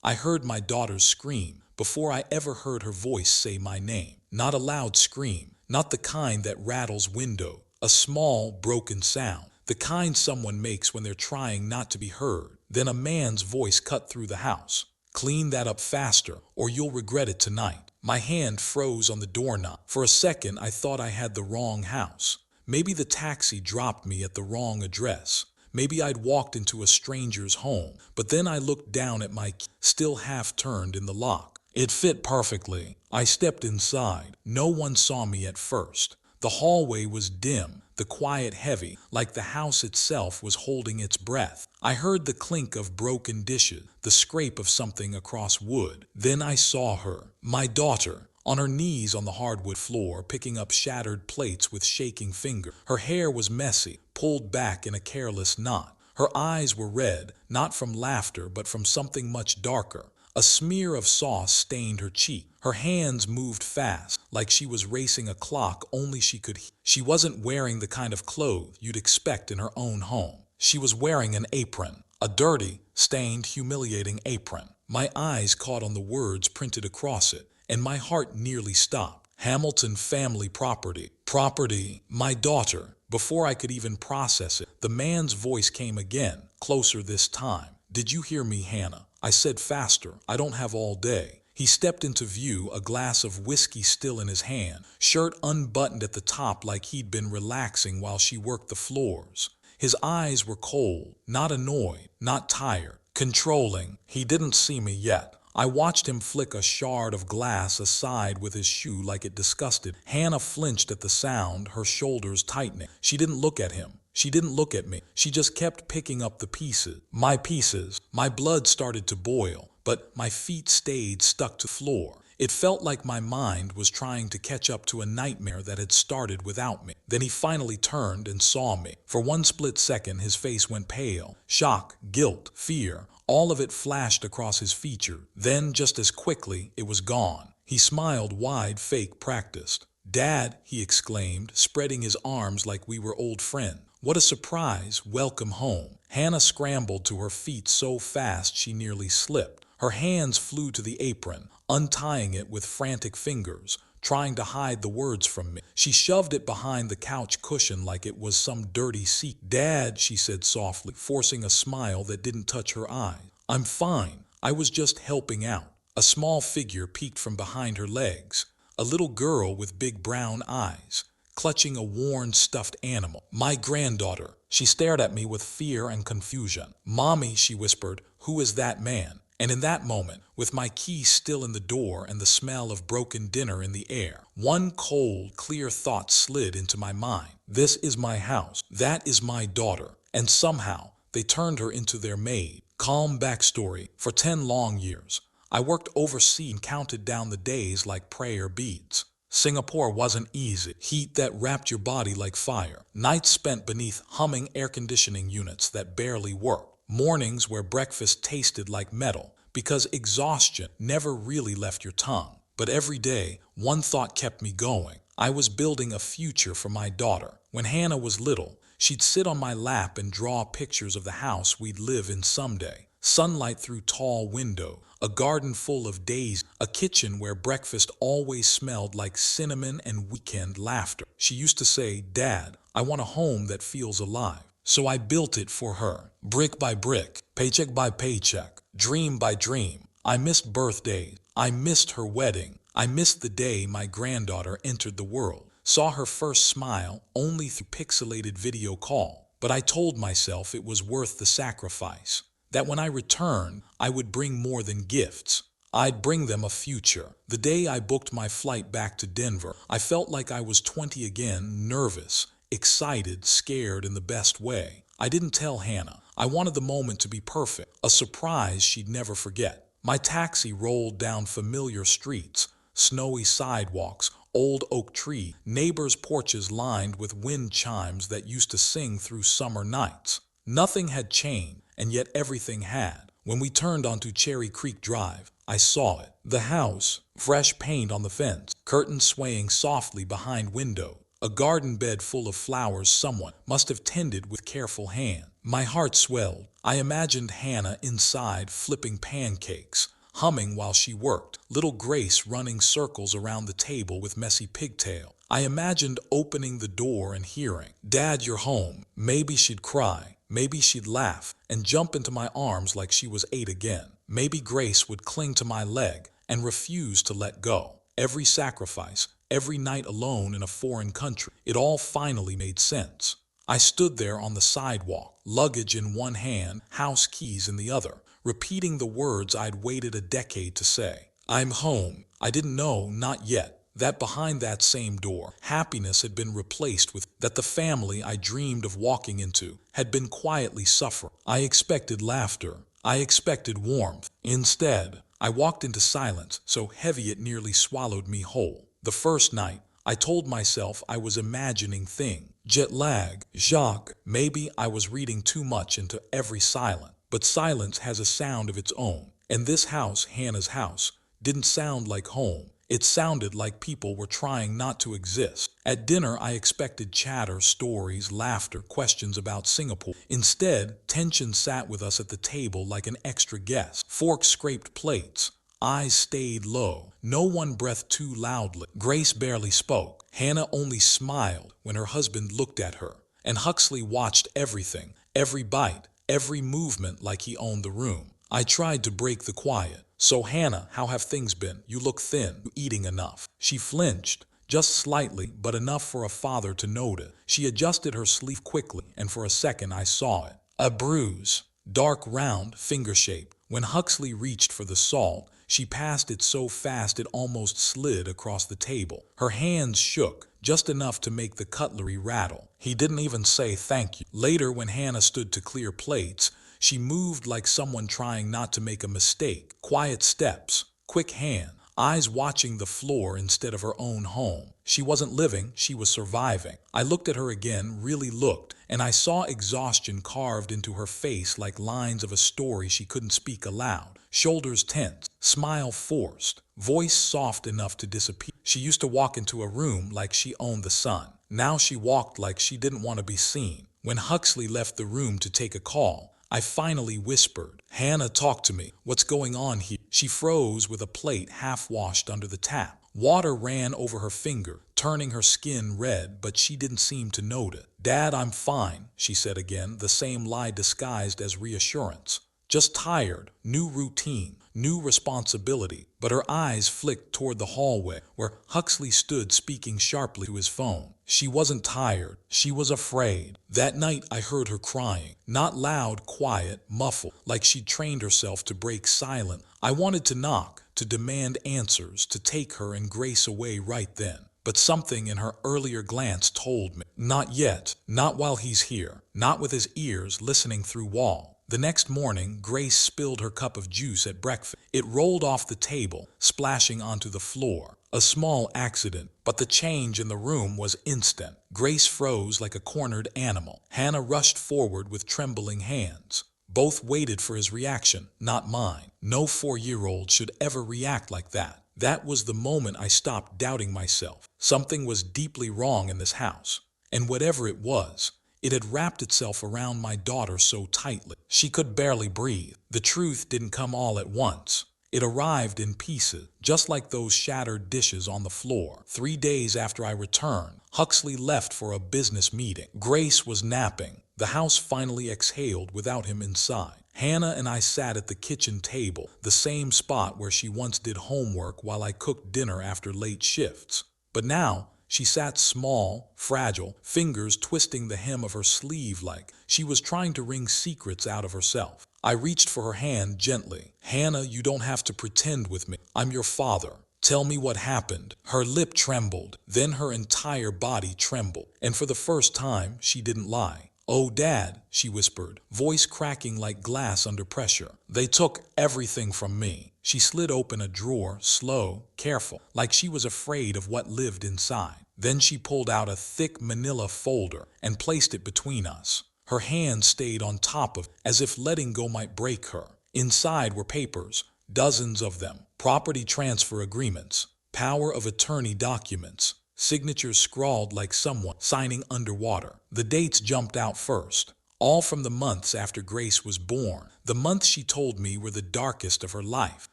I heard my daughter's scream before I ever heard her voice say my name. Not a loud scream, not the kind that rattles window, a small, broken sound, the kind someone makes when they're trying not to be heard. Then a man's voice cut through the house. Clean that up faster, or you'll regret it tonight. My hand froze on the doorknob. For a second, I thought I had the wrong house. Maybe the taxi dropped me at the wrong address. Maybe I'd walked into a stranger's home. But then I looked down at my key, still half turned in the lock. It fit perfectly. I stepped inside. No one saw me at first. The hallway was dim, the quiet heavy, like the house itself was holding its breath. I heard the clink of broken dishes, the scrape of something across wood. Then I saw her, my daughter, on her knees on the hardwood floor, picking up shattered plates with shaking fingers. Her hair was messy, pulled back in a careless knot. Her eyes were red, not from laughter but from something much darker. A smear of sauce stained her cheek. Her hands moved fast, like she was racing a clock only she could hear. She wasn't wearing the kind of clothes you'd expect in her own home. She was wearing an apron, a dirty, stained, humiliating apron. My eyes caught on the words printed across it, and my heart nearly stopped. Hamilton family property. Property, my daughter. Before I could even process it, the man's voice came again, closer this time. Did you hear me, Hannah? I said faster. I don't have all day. He stepped into view, a glass of whiskey still in his hand, shirt unbuttoned at the top like he'd been relaxing while she worked the floors. His eyes were cold, not annoyed, not tired, controlling. He didn't see me yet. I watched him flick a shard of glass aside with his shoe like it disgusted. Hannah flinched at the sound, her shoulders tightening. She didn't look at him. She didn't look at me. She just kept picking up the pieces. My pieces. My blood started to boil, but my feet stayed stuck to the floor. It felt like my mind was trying to catch up to a nightmare that had started without me. Then he finally turned and saw me. For one split second, his face went pale. Shock, guilt, fear, all of it flashed across his features. Then, just as quickly, it was gone. He smiled wide, fake, practiced. "Dad," he exclaimed, spreading his arms like we were old friends. What a surprise. Welcome home. Hannah scrambled to her feet so fast she nearly slipped. Her hands flew to the apron, untying it with frantic fingers, trying to hide the words from me. She shoved it behind the couch cushion like it was some dirty secret. "Dad," she said softly, forcing a smile that didn't touch her eyes. "I'm fine. I was just helping out." A small figure peeked from behind her legs, a little girl with big brown eyes, clutching a worn stuffed animal. "My granddaughter." She stared at me with fear and confusion. "Mommy," she whispered, "who is that man?" And in that moment, with my key still in the door and the smell of broken dinner in the air, one cold, clear thought slid into my mind. This is my house. That is my daughter. And somehow, they turned her into their maid. Calm backstory. For 10 long years, I worked overseas and counted down the days like prayer beads. Singapore wasn't easy. Heat that wrapped your body like fire. Nights spent beneath humming air conditioning units that barely worked. Mornings where breakfast tasted like metal, because exhaustion never really left your tongue. But every day, one thought kept me going. I was building a future for my daughter. When Hannah was little, she'd sit on my lap and draw pictures of the house we'd live in someday. Sunlight through tall windows, a garden full of daisies, a kitchen where breakfast always smelled like cinnamon and weekend laughter. She used to say, "Dad, I want a home that feels alive." So I built it for her, brick by brick, paycheck by paycheck, dream by dream. I missed birthdays. I missed her wedding. I missed the day my granddaughter entered the world. Saw her first smile only through pixelated video call. But I told myself it was worth the sacrifice. That when I returned, I would bring more than gifts. I'd bring them a future. The day I booked my flight back to Denver, I felt like I was 20 again, nervous, excited, scared in the best way. I didn't tell Hannah. I wanted the moment to be perfect, a surprise she'd never forget. My taxi rolled down familiar streets, snowy sidewalks, old oak trees, neighbors' porches lined with wind chimes that used to sing through summer nights. Nothing had changed, and yet everything had. When we turned onto Cherry Creek Drive, I saw it. The house, fresh paint on the fence, curtains swaying softly behind windows. A garden bed full of flowers someone must have tended with careful hand. My heart swelled. I imagined Hannah inside flipping pancakes, humming while she worked, little Grace running circles around the table with messy pigtail. I imagined opening the door and hearing, "Dad, you're home." Maybe she'd cry, maybe she'd laugh, and jump into my arms like she was 8 again. Maybe Grace would cling to my leg and refuse to let go. Every sacrifice, every night alone in a foreign country, it all finally made sense. I stood there on the sidewalk, luggage in one hand, house keys in the other, repeating the words I'd waited a decade to say. I'm home. I didn't know, not yet, that behind that same door, happiness had been replaced with that the family I dreamed of walking into had been quietly suffering. I expected laughter. I expected warmth. Instead, I walked into silence so heavy it nearly swallowed me whole. The first night, I told myself I was imagining things. Jet lag, Jacques, maybe I was reading too much into every silence. But silence has a sound of its own. And this house, Hannah's house, didn't sound like home. It sounded like people were trying not to exist. At dinner, I expected chatter, stories, laughter, questions about Singapore. Instead, tension sat with us at the table like an extra guest. Forks scraped plates. Eyes stayed low. No one breathed too loudly. Grace barely spoke. Hannah only smiled when her husband looked at her. And Huxley watched everything, every bite, every movement like he owned the room. I tried to break the quiet. "So Hannah, how have things been? You look thin. You eating enough?" She flinched, just slightly, but enough for a father to notice. She adjusted her sleeve quickly, and for a second I saw it. A bruise, dark, round, finger-shaped. When Huxley reached for the salt, she passed it so fast it almost slid across the table. Her hands shook, just enough to make the cutlery rattle. He didn't even say thank you. Later, when Hannah stood to clear plates, she moved like someone trying not to make a mistake. Quiet steps, quick hand, eyes watching the floor instead of her own home. She wasn't living, she was surviving. I looked at her again, really looked, and I saw exhaustion carved into her face like lines of a story she couldn't speak aloud. Shoulders tense, smile forced, voice soft enough to disappear. She used to walk into a room like she owned the sun. Now she walked like she didn't want to be seen. When Huxley left the room to take a call, I finally whispered, "Hannah, talk to me. What's going on here?" She froze with a plate half-washed under the tap. Water ran over her finger, turning her skin red, but she didn't seem to notice. "Dad, I'm fine," she said again, the same lie disguised as reassurance. "Just tired, new routine, new responsibility." But her eyes flicked toward the hallway, where Huxley stood speaking sharply to his phone. She wasn't tired, she was afraid. That night I heard her crying, not loud, quiet, muffled, like she'd trained herself to break silence. I wanted to knock, to demand answers, to take her and Grace away right then. But something in her earlier glance told me, not yet, not while he's here, not with his ears listening through wall. The next morning, Grace spilled her cup of juice at breakfast. It rolled off the table, splashing onto the floor. A small accident, but the change in the room was instant. Grace froze like a cornered animal. Hannah rushed forward with trembling hands. Both waited for his reaction, not mine. No 4-year-old should ever react like that. That was the moment I stopped doubting myself. Something was deeply wrong in this house. And whatever it was, it had wrapped itself around my daughter so tightly. She could barely breathe. The truth didn't come all at once. It arrived in pieces, just like those shattered dishes on the floor. 3 days after I returned, Huxley left for a business meeting. Grace was napping. The house finally exhaled without him inside. Hannah and I sat at the kitchen table, the same spot where she once did homework while I cooked dinner after late shifts. But now, she sat small, fragile, fingers twisting the hem of her sleeve like she was trying to wring secrets out of herself. I reached for her hand gently. "Hannah, you don't have to pretend with me. I'm your father. Tell me what happened." Her lip trembled, then her entire body trembled, and for the first time, she didn't lie. "Oh, Dad," she whispered, voice cracking like glass under pressure. "They took everything from me." She slid open a drawer, slow, careful, like she was afraid of what lived inside. Then she pulled out a thick manila folder and placed it between us. Her hand stayed on top of it, as if letting go might break her. Inside were papers, dozens of them, property transfer agreements, power of attorney documents, signatures scrawled like someone signing underwater. The dates jumped out first, all from the months after Grace was born. The months she told me were the darkest of her life.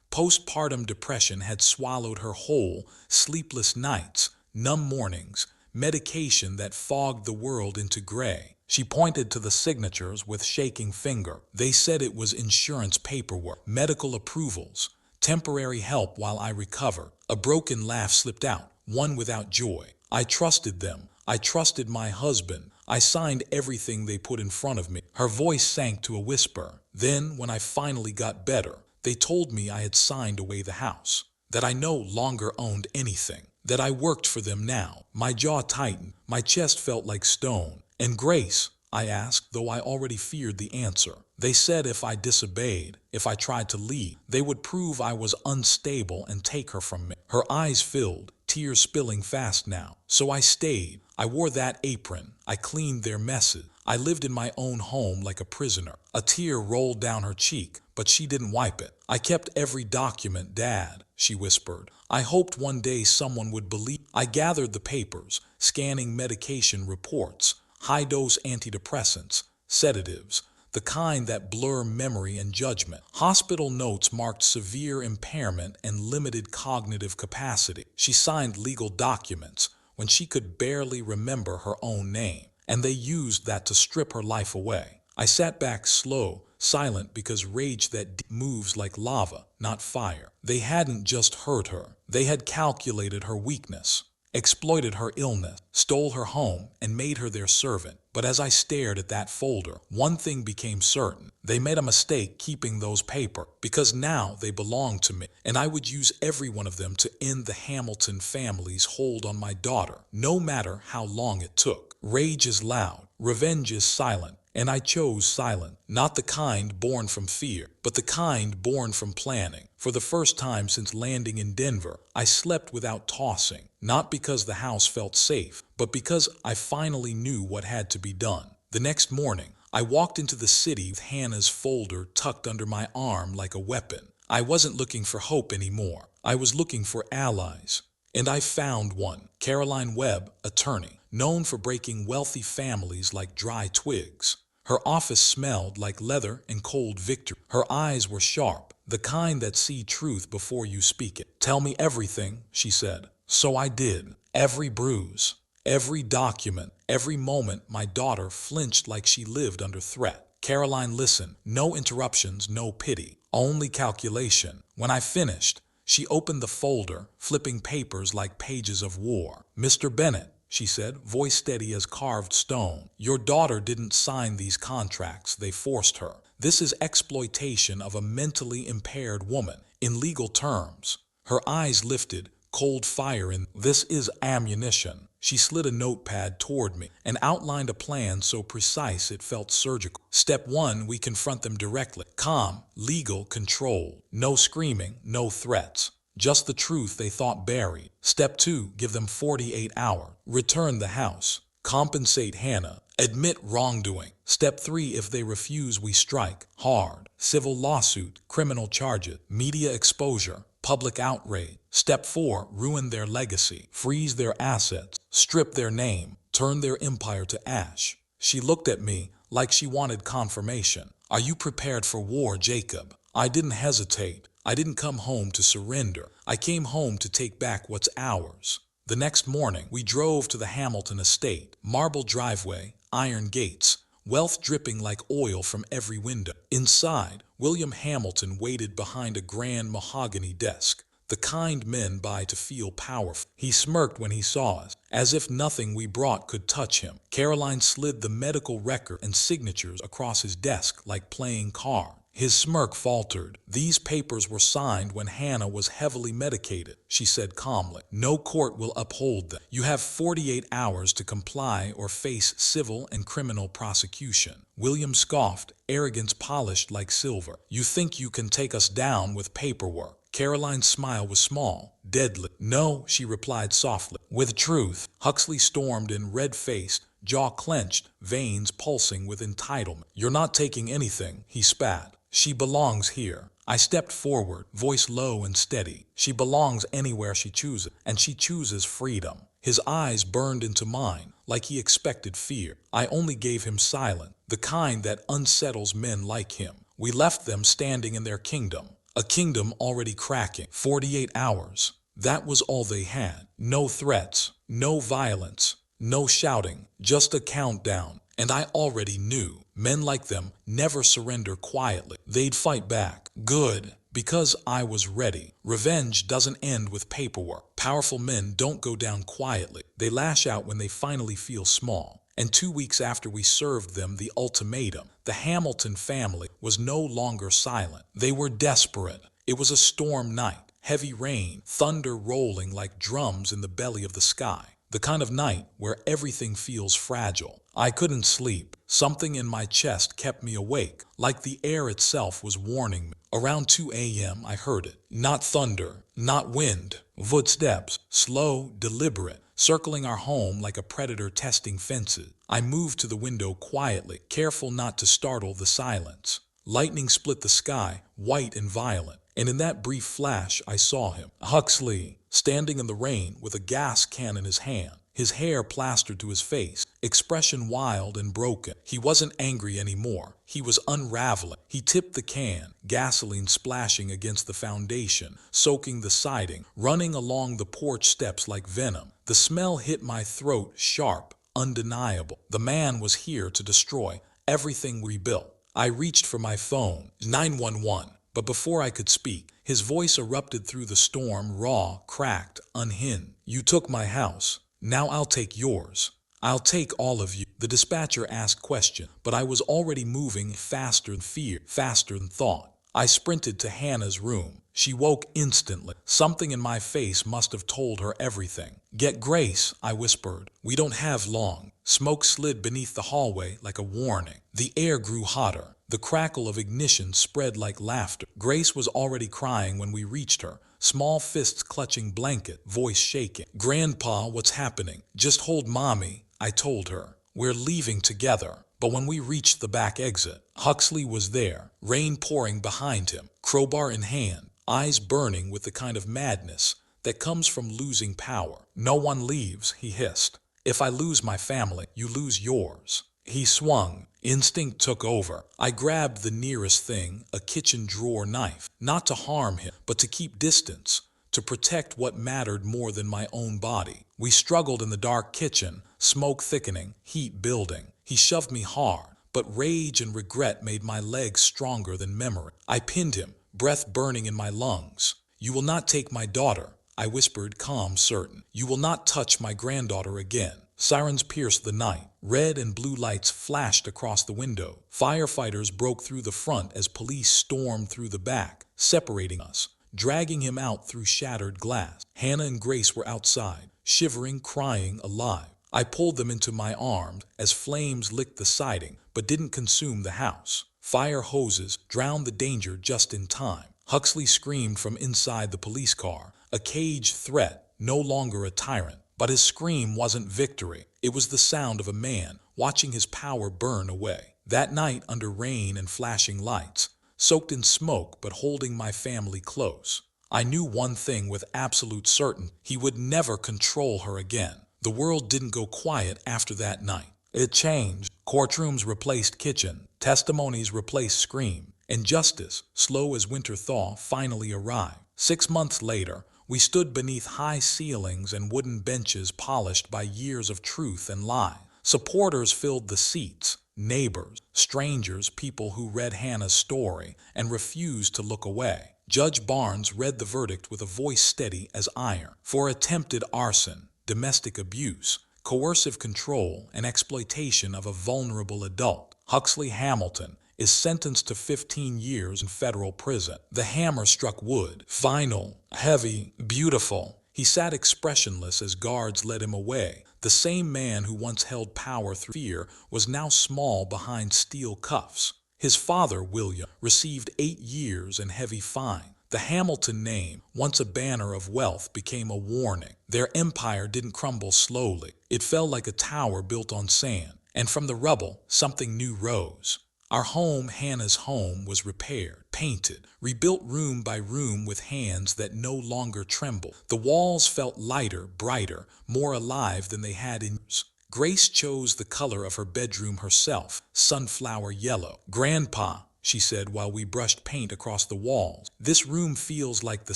Postpartum depression had swallowed her whole, sleepless nights, numb mornings, medication that fogged the world into gray. She pointed to the signatures with shaking finger. They said it was insurance paperwork, medical approvals, temporary help while I recover. A broken laugh slipped out, one without joy. I trusted them. I trusted my husband. I signed everything they put in front of me. Her voice sank to a whisper. Then, when I finally got better, they told me I had signed away the house, that I no longer owned anything, that I worked for them now. My jaw tightened. My chest felt like stone. And Grace? I asked, though I already feared the answer. They said if I disobeyed, if I tried to leave, they would prove I was unstable and take her from me. Her eyes filled, tears spilling fast now. So I stayed. I wore that apron. I cleaned their messes. I lived in my own home like a prisoner. A tear rolled down her cheek, but she didn't wipe it. I kept every document, Dad, she whispered. I hoped one day someone would believe. I gathered the papers, scanning medication reports, high-dose antidepressants, sedatives, the kind that blur memory and judgment. Hospital notes marked severe impairment and limited cognitive capacity. She signed legal documents when she could barely remember her own name, and they used that to strip her life away. I sat back slow, silent, because rage that moves like lava, not fire. They hadn't just hurt her. They had calculated her weakness, exploited her illness, stole her home, and made her their servant. But as I stared at that folder, one thing became certain. They made a mistake keeping those papers, because now they belonged to me, and I would use every one of them to end the Hamilton family's hold on my daughter, no matter how long it took. Rage is loud, revenge is silent, and I chose silent, not the kind born from fear, but the kind born from planning. For the first time since landing in Denver, I slept without tossing, not because the house felt safe, but because I finally knew what had to be done. The next morning, I walked into the city with Hannah's folder tucked under my arm like a weapon. I wasn't looking for hope anymore. I was looking for allies. And I found one, Caroline Webb, attorney, known for breaking wealthy families like dry twigs. Her office smelled like leather and cold victory. Her eyes were sharp, the kind that see truth before you speak it. Tell me everything, she said. So I did. Every bruise, every document, every moment my daughter flinched like she lived under threat. Caroline listened. No interruptions, no pity, only calculation. When I finished, she opened the folder, flipping papers like pages of war. Mr. Bennett, she said, voice steady as carved stone, your daughter didn't sign these contracts, they forced her. This is exploitation of a mentally impaired woman. In legal terms, her eyes lifted, cold fire in. This is ammunition. She slid a notepad toward me and outlined a plan so precise it felt surgical. Step 1, we confront them directly. Calm, legal, control. No screaming, no threats. Just the truth they thought buried. Step 2, give them 48 hours. Return the house. Compensate Hannah. Admit wrongdoing. Step 3, if they refuse, we strike. Hard. Civil lawsuit, criminal charges, media exposure, public outrage. Step 4, ruin their legacy. Freeze their assets. Strip their name. Turn their empire to ash. She looked at me like she wanted confirmation. Are you prepared for war, Jacob? I didn't hesitate. I didn't come home to surrender. I came home to take back what's ours. The next morning, we drove to the Hamilton estate. Marble driveway, iron gates, wealth dripping like oil from every window. Inside, William Hamilton waited behind a grand mahogany desk, the kind men buy to feel powerful. He smirked when he saw us, as if nothing we brought could touch him. Caroline slid the medical record and signatures across his desk like playing cards. His smirk faltered. These papers were signed when Hannah was heavily medicated, she said calmly. No court will uphold them. You have 48 hours to comply or face civil and criminal prosecution. William scoffed, arrogance polished like silver. You think you can take us down with paperwork? Caroline's smile was small, deadly. No, she replied softly. With truth. Huxley stormed in, red-faced, jaw clenched, veins pulsing with entitlement. You're not taking anything, he spat. She belongs here. I stepped forward, voice low and steady. She belongs anywhere she chooses, and she chooses freedom. His eyes burned into mine, like he expected fear. I only gave him silence, the kind that unsettles men like him. We left them standing in their kingdom. A kingdom already cracking. 48 hours. That was all they had. No threats, no violence, no shouting, just a countdown. And I already knew men like them never surrender quietly. They'd fight back. Good, because I was ready. Revenge doesn't end with paperwork. Powerful men don't go down quietly. They lash out when they finally feel small. And 2 weeks after we served them the ultimatum, the Hamilton family was no longer silent. They were desperate. It was a storm night, heavy rain, thunder rolling like drums in the belly of the sky. The kind of night where everything feels fragile. I couldn't sleep. Something in my chest kept me awake, like the air itself was warning me. Around 2 a.m. I heard it. Not thunder, not wind. Footsteps, slow, deliberate, circling our home like a predator testing fences. I moved to the window quietly, careful not to startle the silence. Lightning split the sky, white and violent. And in that brief flash, I saw him. Huxley, standing in the rain with a gas can in his hand, his hair plastered to his face, expression wild and broken. He wasn't angry anymore. He was unraveling. He tipped the can, gasoline splashing against the foundation, soaking the siding, running along the porch steps like venom. The smell hit my throat, sharp, undeniable. The man was here to destroy everything we built. I reached for my phone, 911. But before I could speak, his voice erupted through the storm, raw, cracked, unhinged. You took my house. Now I'll take yours. I'll take all of you. The dispatcher asked question, but I was already moving faster than fear, faster than thought. I sprinted to Hannah's room. She woke instantly. Something in my face must have told her everything. Get Grace, I whispered. We don't have long. Smoke slid beneath the hallway like a warning. The air grew hotter. The crackle of ignition spread like laughter. Grace was already crying when we reached her, small fists clutching blanket, voice shaking. Grandpa, what's happening? Just hold Mommy, I told her. We're leaving together. But when we reached the back exit, Huxley was there, rain pouring behind him, crowbar in hand, eyes burning with the kind of madness that comes from losing power. No one leaves, he hissed. If I lose my family, you lose yours. He swung. Instinct took over. I grabbed the nearest thing, a kitchen drawer knife, not to harm him, but to keep distance, to protect what mattered more than my own body. We struggled in the dark kitchen, smoke thickening, heat building. He shoved me hard, but rage and regret made my legs stronger than memory. I pinned him, breath burning in my lungs. You will not take my daughter, I whispered, calm, certain. You will not touch my granddaughter again. Sirens pierced the night. Red and blue lights flashed across the window. Firefighters broke through the front as police stormed through the back, separating us, dragging him out through shattered glass. Hannah and Grace were outside, shivering, crying, alive. I pulled them into my arms as flames licked the siding, but didn't consume the house. Fire hoses drowned the danger just in time. Huxley screamed from inside the police car, a caged threat, no longer a tyrant. But his scream wasn't victory. It was the sound of a man watching his power burn away. That night, under rain and flashing lights, soaked in smoke but holding my family close, I knew one thing with absolute certainty. He would never control her again. The world didn't go quiet after that night. It changed. Courtrooms replaced kitchen. Testimonies replaced scream. And justice, slow as winter thaw, finally arrived. 6 months later, we stood beneath high ceilings and wooden benches polished by years of truth and lie. Supporters filled the seats, neighbors, strangers, people who read Hannah's story and refused to look away. Judge Barnes read the verdict with a voice steady as iron. For attempted arson, domestic abuse, coercive control, and exploitation of a vulnerable adult, Huxley Hamilton is sentenced to 15 years in federal prison. The hammer struck wood. Final, heavy, beautiful. He sat expressionless as guards led him away. The same man who once held power through fear was now small behind steel cuffs. His father, William, received 8 years and heavy fine. The Hamilton name, once a banner of wealth, became a warning. Their empire didn't crumble slowly. It fell like a tower built on sand. And from the rubble, something new rose. Our home, Hannah's home, was repaired, painted, rebuilt room by room with hands that no longer trembled. The walls felt lighter, brighter, more alive than they had in years. Grace chose the color of her bedroom herself, sunflower yellow. Grandpa, she said while we brushed paint across the walls. This room feels like the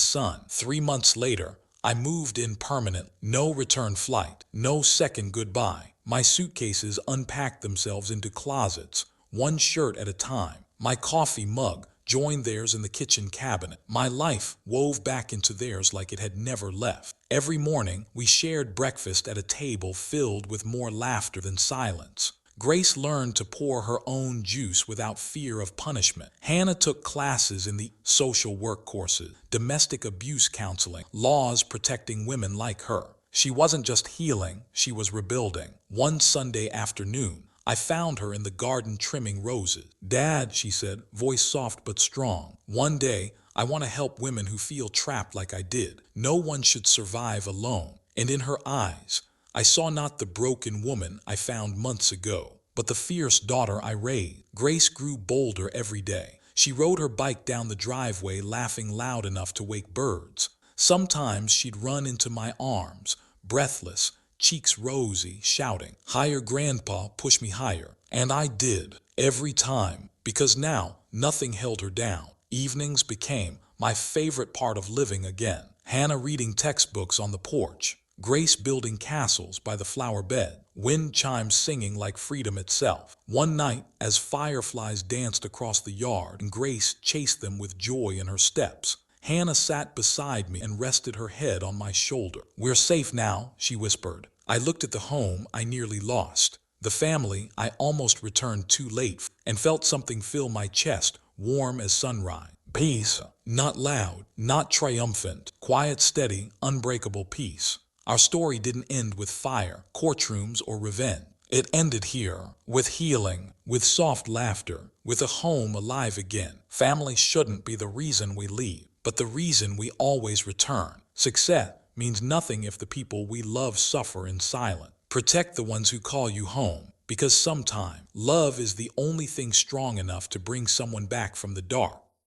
sun. 3 months later, I moved in permanent. No return flight, no second goodbye. My suitcases unpacked themselves into closets, one shirt at a time. My coffee mug joined theirs in the kitchen cabinet. My life wove back into theirs like it had never left. Every morning, we shared breakfast at a table filled with more laughter than silence. Grace learned to pour her own juice without fear of punishment. Hannah took classes in the social work courses, domestic abuse counseling, laws protecting women like her. She wasn't just healing, she was rebuilding. One Sunday afternoon, I found her in the garden trimming roses. "Dad," she said, voice soft but strong, "one day I want to help women who feel trapped like I did. No one should survive alone." And in her eyes, I saw not the broken woman I found months ago, but the fierce daughter I raised. Grace grew bolder every day. She rode her bike down the driveway, laughing loud enough to wake birds. Sometimes she'd run into my arms, breathless, cheeks rosy, shouting, "Higher, Grandpa, push me higher." And I did, every time, because now nothing held her down. Evenings became my favorite part of living again. Hannah reading textbooks on the porch, Grace building castles by the flower bed, wind chimes singing like freedom itself. One night, as fireflies danced across the yard and Grace chased them with joy in her steps, Hannah sat beside me and rested her head on my shoulder. "We're safe now," she whispered. I looked at the home I nearly lost, the family I almost returned too late, and felt something fill my chest, warm as sunrise. Peace, not loud, not triumphant, quiet, steady, unbreakable peace. Our story didn't end with fire, courtrooms, or revenge. It ended here, with healing, with soft laughter, with a home alive again. Family shouldn't be the reason we leave, but the reason we always return. Success means nothing if the people we love suffer in silence. Protect the ones who call you home, because sometimes love is the only thing strong enough to bring someone back from the dark.